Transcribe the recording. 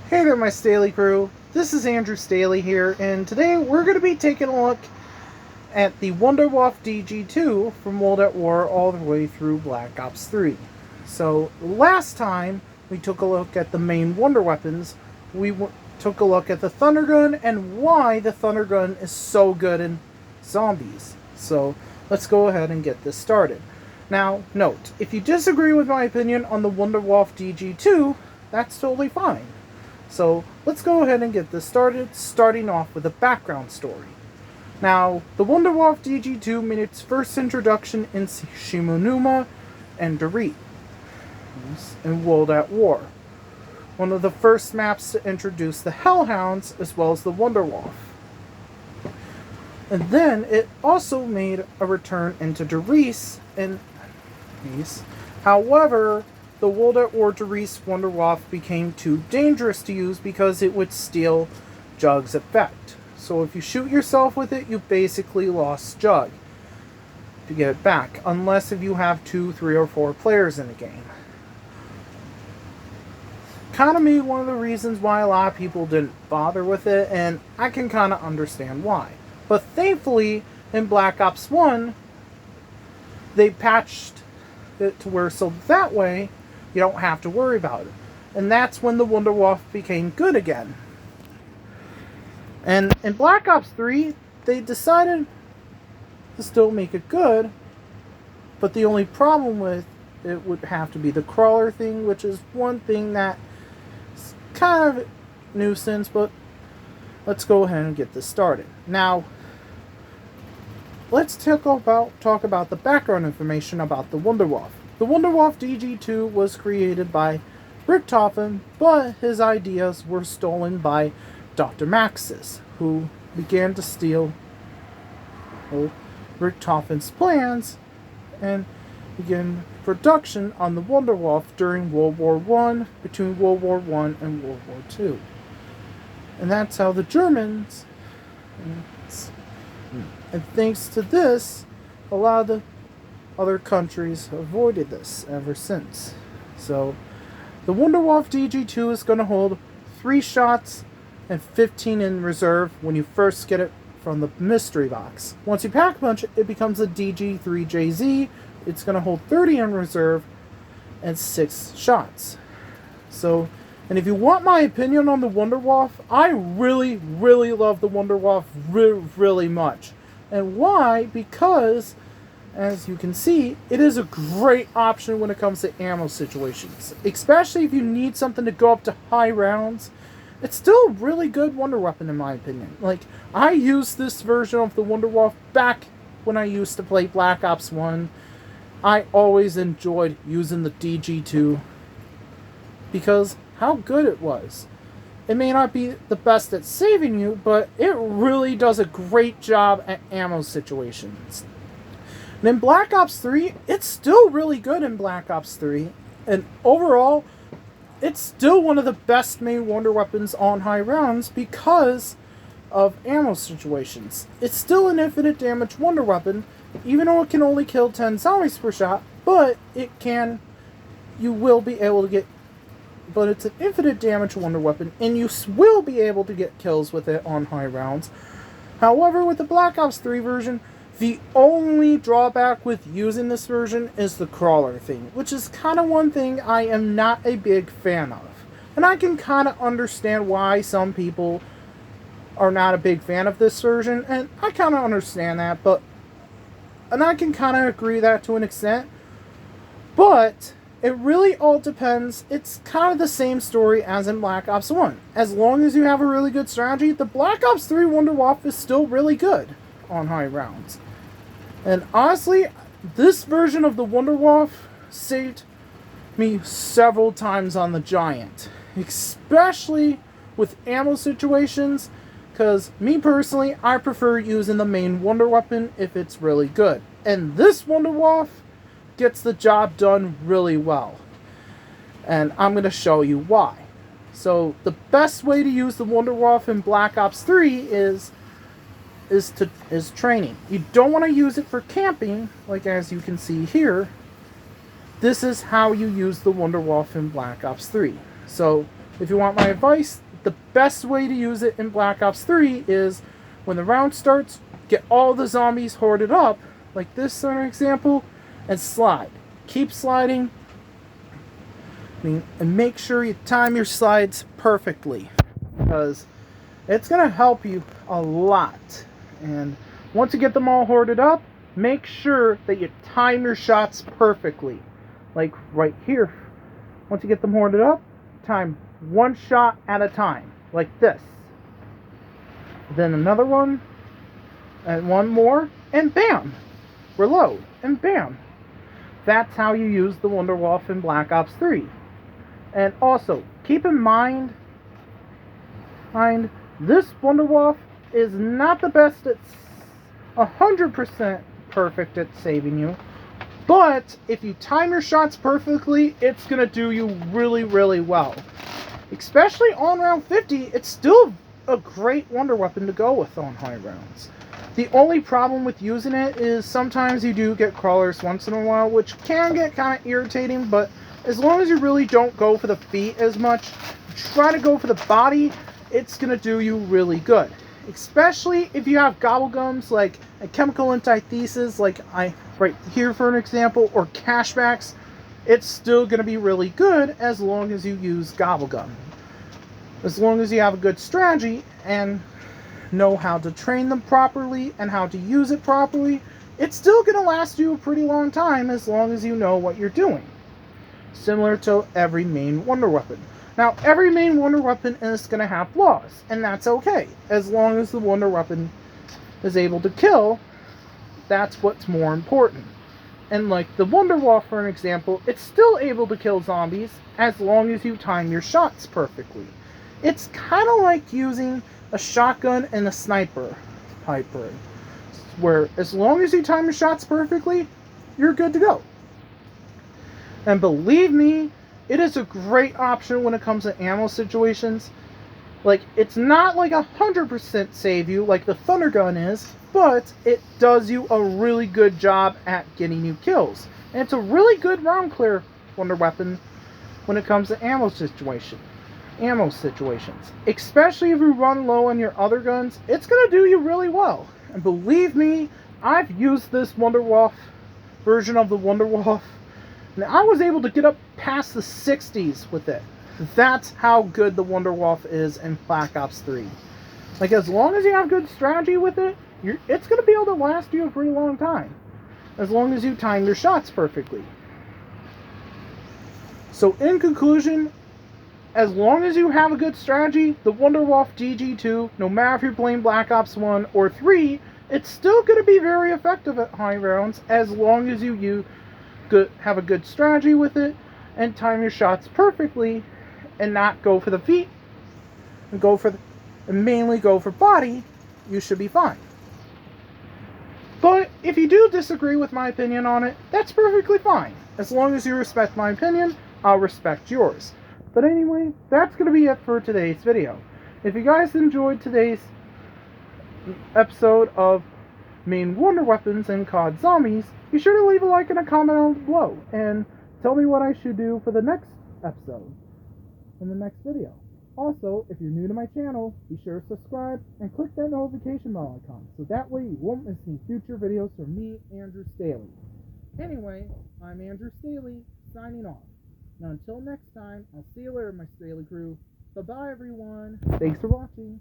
Hey there, my Staley crew. This is Andrew Staley here, and today we're going to be taking a look at the WunderWaffle DG2 from World at War all the way through Black Ops 3. So, last time we took a look at the main Wonder Weapons, we took a look at the Thunder Gun and why the Thunder Gun is so good in zombies. So, let's go ahead and get this started. Now, note, if you disagree with my opinion on the WunderWaffle DG2, that's totally fine. So let's go ahead and get this started, starting off with a background story. Now, the WunderWaffle DG2 made its first introduction in Shimonuma and Dorit in World at War. One of the first maps to introduce the Hellhounds as well as the WunderWaffle. And then it also made a return into Dorit and Nice. However, the World at War Dorit WunderWaffle became too dangerous to use because it would steal Jug's effect. So if you shoot yourself with it, you basically lost Jug to get it back, unless if you have 2, 3, or 4 players in the game. Kind of made one of the reasons why a lot of people didn't bother with it, and I can kind of understand why. But thankfully, in Black Ops 1, they patched it to where so that way you don't have to worry about it. And that's when the WunderWaffle became good again. And in Black Ops 3, they decided to still make it good, but the only problem with it would have to be the crawler thing, which is one thing that is kind of a nuisance, but let's go ahead and get this started. Now, let's talk about the background information about the WunderWaffle. The WunderWaffle DG2 was created by Richtofen, but his ideas were stolen by Dr. Maxis, who began to steal Richtofen's plans and began production on the WunderWaffle during World War I, between World War I and World War II. And that's how the Germans, and thanks to this, a lot of the other countries avoided this ever since. So, the WunderWaffle DG2 is going to hold 3 shots and 15 in reserve when you first get it from the mystery box. Once you pack punch it, it becomes a DG3JZ. It's going to hold 30 in reserve and 6 shots. So, and if you want my opinion on the WunderWaffle, I really, really love the WunderWaffle really much. And why? Because, as you can see, it is a great option when it comes to ammo situations. Especially if you need something to go up to high rounds. It's still a really good wonder weapon in my opinion. Like, I used this version of the WunderWaffle back when I used to play Black Ops 1. I always enjoyed using the DG2 because how good it was. It may not be the best at saving you, but it really does a great job at ammo situations. And in Black Ops 3, it's still really good in Black Ops 3. And overall, it's still one of the best main wonder weapons on high rounds because of ammo situations. It's still an infinite damage wonder weapon, even though it can only kill 10 zombies per shot, but you will be able to get, but it's an infinite damage wonder weapon, and you will be able to get kills with it on high rounds. However, with the Black Ops 3 version, the only drawback with using this version is the crawler thing, which is kind of one thing I am not a big fan of. And I can kind of understand why some people are not a big fan of this version, and I kind of understand that, and I can kind of agree that to an extent, but it really all depends. It's kind of the same story as in Black Ops 1. As long as you have a really good strategy, the Black Ops 3 WunderWaffle is still really good on high rounds. And honestly, this version of the WunderWaffle saved me several times on the Giant. Especially with ammo situations, because me personally, I prefer using the main wonder weapon if it's really good. And this WunderWaffle gets the job done really well. And I'm going to show you why. So, the best way to use the WunderWaffle in Black Ops 3 is training. You don't want to use it for camping, like as you can see here. This is how you use the WunderWaffle in Black Ops 3. So, if you want my advice, the best way to use it in Black Ops 3 is when the round starts, get all the zombies hoarded up, like this center example, and slide. Keep sliding, and make sure you time your slides perfectly, because it's going to help you a lot. And once you get them all hoarded up, make sure that you time your shots perfectly. Like right here, once you get them hoarded up, time one shot at a time, like this. Then another one, and one more, and bam! Reload, and bam! That's how you use the WunderWaffle in Black Ops 3. And also, keep in mind, this WunderWaffle is not the best at 100% perfect at saving you, but if you time your shots perfectly, it's going to do you really, really well. Especially on round 50, it's still a great wonder weapon to go with on high rounds. The only problem with using it is sometimes you do get crawlers once in a while, which can get kind of irritating, but as long as you really don't go for the feet as much, try to go for the body, it's going to do you really good. Especially if you have gobblegums like a chemical antithesis, like right here for an example, or cashbacks, it's still going to be really good as long as you use gobblegum. As long as you have a good strategy and know how to train them properly and how to use it properly, it's still going to last you a pretty long time as long as you know what you're doing. Similar to every main wonder weapon. Now, every main wonder weapon is going to have flaws, and that's okay. As long as the wonder weapon is able to kill, that's what's more important. And like the WunderWaffle, for an example, it's still able to kill zombies as long as you time your shots perfectly. It's kind of like using a shotgun and a sniper hybrid, where as long as you time your shots perfectly, you're good to go. And believe me, it is a great option when it comes to ammo situations. Like, it's not like 100% save you like the Thunder Gun is, but it does you a really good job at getting you kills. And it's a really good round clear wonder weapon when it comes to ammo situations. Especially if you run low on your other guns, it's going to do you really well. And believe me, I've used this WunderWaffle version of the WunderWaffle, and I was able to get up past the 60s with it. That's how good the WunderWaffle is in Black Ops 3. Like, as long as you have good strategy with it, it's going to be able to last you a pretty long time. As long as you time your shots perfectly. So, in conclusion, as long as you have a good strategy, the WunderWaffle DG2, no matter if you're playing Black Ops 1 or 3, it's still going to be very effective at high rounds as long as you have a good strategy with it and time your shots perfectly and not go for the feet and mainly go for body. You should be fine. But if you do disagree with my opinion on it, that's perfectly fine. As long as you respect my opinion, I'll respect yours. But anyway, that's going to be it for today's video. If you guys enjoyed today's episode of main wonder weapons and COD zombies, be sure to leave a like and a comment down below and tell me what I should do for the next episode in the next video. Also, if you're new to my channel, be sure to subscribe and click that notification bell icon so that way you won't miss any future videos from me, Andrew Staley. Anyway, I'm Andrew Staley, signing off. Now until next time, I'll see you later, my Staley crew. Bye-bye, everyone. Thanks for watching.